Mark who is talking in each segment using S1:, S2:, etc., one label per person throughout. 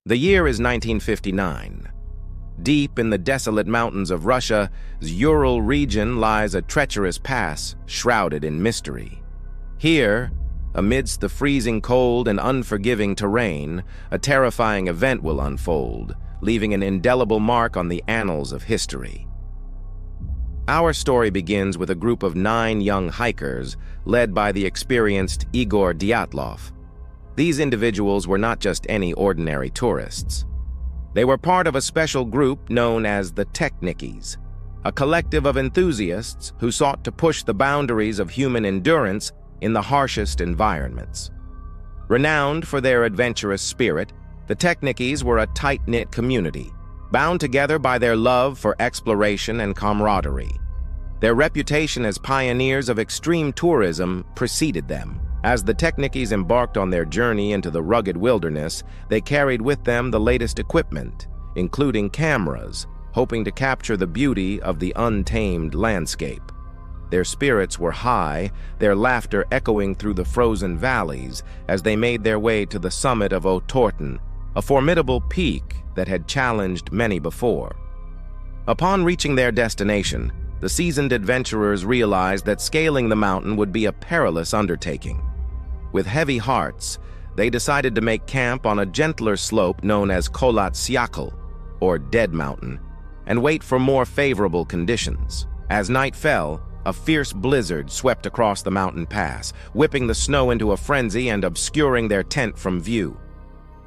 S1: The year is 1959. Deep in the desolate mountains of Russia's Ural region lies a treacherous pass shrouded in mystery. Here, amidst the freezing cold and unforgiving terrain, a terrifying event will unfold, leaving an indelible mark on the annals of history. Our story begins with a group of 9 young hikers led by the experienced Igor Dyatlov. These individuals were not just any ordinary tourists. They were part of a special group known as the Technikies, a collective of enthusiasts who sought to push the boundaries of human endurance in the harshest environments. Renowned for their adventurous spirit, the Technikies were a tight-knit community, bound together by their love for exploration and camaraderie. Their reputation as pioneers of extreme tourism preceded them. As the Technikies embarked on their journey into the rugged wilderness, they carried with them the latest equipment, including cameras, hoping to capture the beauty of the untamed landscape. Their spirits were high, their laughter echoing through the frozen valleys as they made their way to the summit of Otorten, a formidable peak that had challenged many before. Upon reaching their destination, the seasoned adventurers realized that scaling the mountain would be a perilous undertaking. With heavy hearts, they decided to make camp on a gentler slope known as Kolat Syakhl, or Dead Mountain, and wait for more favorable conditions. As night fell, a fierce blizzard swept across the mountain pass, whipping the snow into a frenzy and obscuring their tent from view.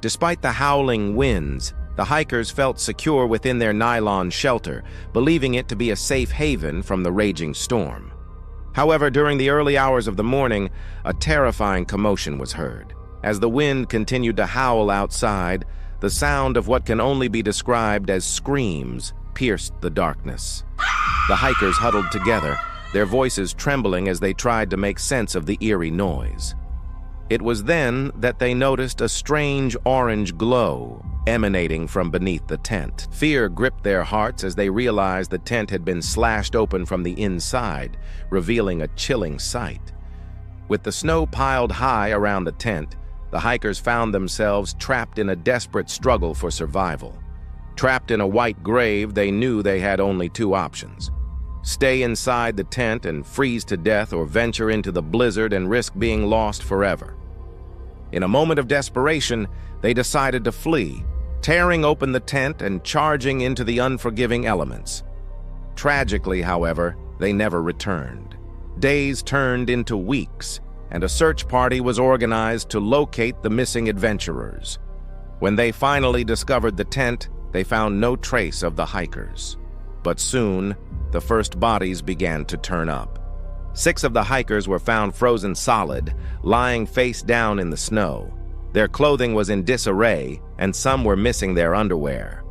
S1: Despite the howling winds, the hikers felt secure within their nylon shelter, believing it to be a safe haven from the raging storm. However, during the early hours of the morning, a terrifying commotion was heard. As the wind continued to howl outside, the sound of what can only be described as screams pierced the darkness. The hikers huddled together, their voices trembling as they tried to make sense of the eerie noise. It was then that they noticed a strange orange glow emanating from beneath the tent. Fear gripped their hearts as they realized the tent had been slashed open from the inside, revealing a chilling sight. With the snow piled high around the tent, the hikers found themselves trapped in a desperate struggle for survival. Trapped in a white grave, they knew they had only 2 options: stay inside the tent and freeze to death, or venture into the blizzard and risk being lost forever. In a moment of desperation, they decided to flee, tearing open the tent and charging into the unforgiving elements. Tragically, however, they never returned. Days turned into weeks, and a search party was organized to locate the missing adventurers. When they finally discovered the tent, they found no trace of the hikers. But soon, the first bodies began to turn up. 6 of the hikers were found frozen solid, lying face down in the snow. Their clothing was in disarray, and some were missing their underwear.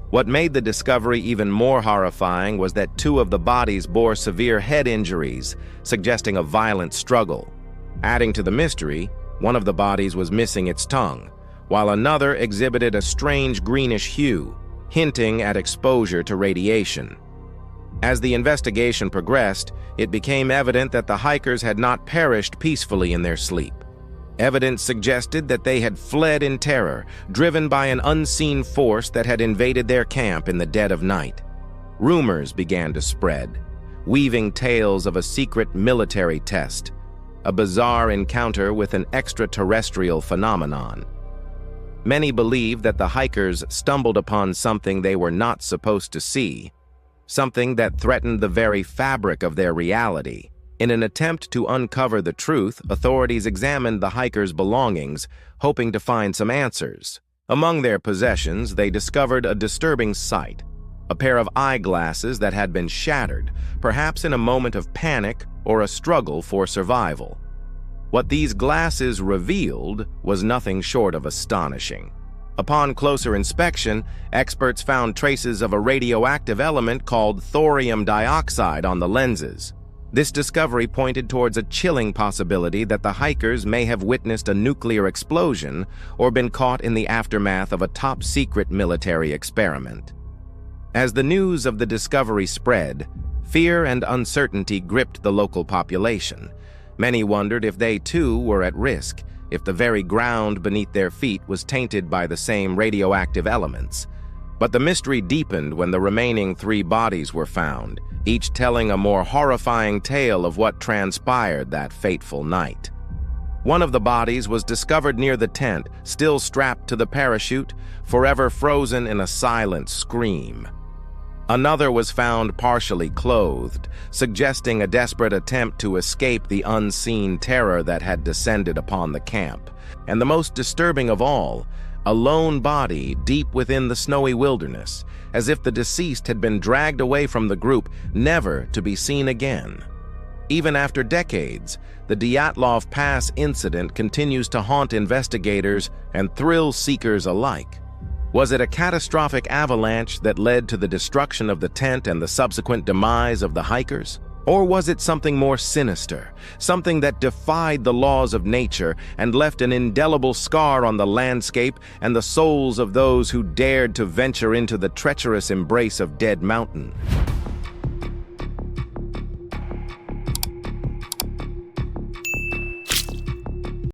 S1: What made the discovery even more horrifying was that 2 of the bodies bore severe head injuries, suggesting a violent struggle. Adding to the mystery, one of the bodies was missing its tongue, while another exhibited a strange greenish hue, hinting at exposure to radiation. As the investigation progressed, it became evident that the hikers had not perished peacefully in their sleep. Evidence suggested that they had fled in terror, driven by an unseen force that had invaded their camp in the dead of night. Rumors began to spread, weaving tales of a secret military test, a bizarre encounter with an extraterrestrial phenomenon. Many believed that the hikers stumbled upon something they were not supposed to see, something that threatened the very fabric of their reality. In an attempt to uncover the truth, authorities examined the hikers' belongings, hoping to find some answers. Among their possessions, they discovered a disturbing sight: a pair of eyeglasses that had been shattered, perhaps in a moment of panic or a struggle for survival. What these glasses revealed was nothing short of astonishing. Upon closer inspection, experts found traces of a radioactive element called thorium dioxide on the lenses. This discovery pointed towards a chilling possibility that the hikers may have witnessed a nuclear explosion or been caught in the aftermath of a top-secret military experiment. As the news of the discovery spread, fear and uncertainty gripped the local population. Many wondered if they too were at risk, if the very ground beneath their feet was tainted by the same radioactive elements. But the mystery deepened when the remaining 3 bodies were found, each telling a more horrifying tale of what transpired that fateful night. One of the bodies was discovered near the tent, still strapped to the parachute, forever frozen in a silent scream. Another was found partially clothed, suggesting a desperate attempt to escape the unseen terror that had descended upon the camp. And the most disturbing of all, a lone body deep within the snowy wilderness, as if the deceased had been dragged away from the group, never to be seen again. Even after decades, the Dyatlov Pass incident continues to haunt investigators and thrill seekers alike. Was it a catastrophic avalanche that led to the destruction of the tent and the subsequent demise of the hikers? Or was it something more sinister, something that defied the laws of nature and left an indelible scar on the landscape and the souls of those who dared to venture into the treacherous embrace of Dead Mountain?